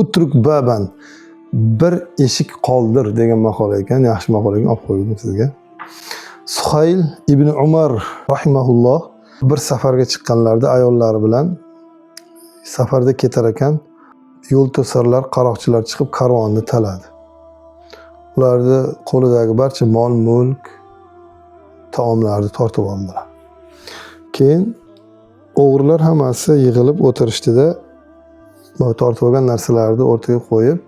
utruk baban, bir eshik qoldir degan maqol ekan, yaxshi maqol ekan, olib qo'ydim sizga. Suhayl ibn Umar rahimahulloh bir safarga chiqqanlarida ayollari bilan safarda ketar ekan, yo'l to'sarlar, qaroqchilar chiqib karvonni taladi. Ularni qo'lidagi barcha mol-mulk, taomlarni tortib oldilar. Keyin o'g'rilar hammasi yig'ilib o'tirishdida tortib olgan narsalarni o'rtaga qo'yib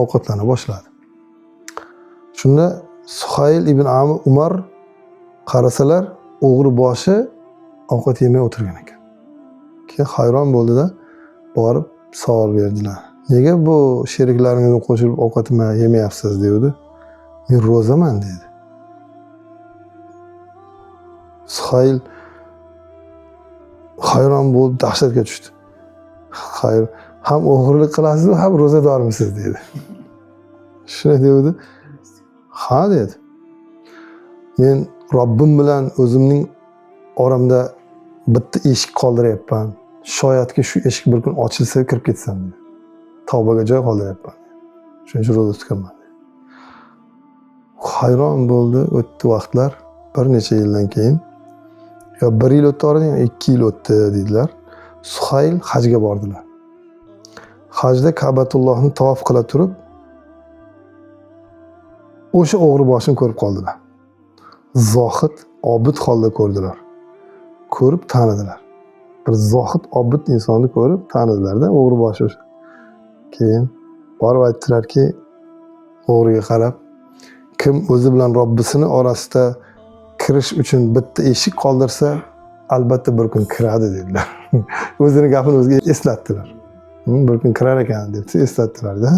ovqatlana boshladi. Shunda Suhayl ibn Umar qarasalar, o'g'ri boshi ovqat yemay o'tirgan ekan. Keyin hayron bo'ldida, borib savol berdilar. Nega bu sheriklaringizni qo'shilib ovqat yemayapsiz dedi. Men ro'zaman dedi. Suhayl hayron bo'lib dahshatga tushdi. Hayr, ham o'g'irlik qilasiz, ham ro'zadormisiz dedi. Shunday dedi. Ha dedi. Men Robbim bilan o'zimning oramda bitta eshik qoldiryapman. Shoyatki shu eshik bir kun ochilsa kirib ketsam dedi. Tavbaga joy qoldiryapman. Shuning uchun ro'za tutaman dedi. Hayron bo'ldi, o'tdi vaqtlar. Bir necha yildan keyin yo 1 yil o'tdi oradan, 2 yil o'tdi dedilar. Suhayl hajga bordilar. Hajda Ka'batullohni tavof qila turib, o'sha o'g'ri boshini ko'rib qoldilar. Zohid, obid holda ko'rdilar. Ko'rib tanidilar. Bir zohid, obid insonni ko'rib tanidilar-da, o'g'ri boshi o'sha. Keyin borib aytdilarki, o'g'riga qarab, kim o'zi bilan Robbisini orasida kirish uchun bitta eshik qoldirsa, albatta bir kun kiradi dedilar. O'zini gapini o'ziga eslatdilar. Bir kun kirar ekan deb eslatdilar-da.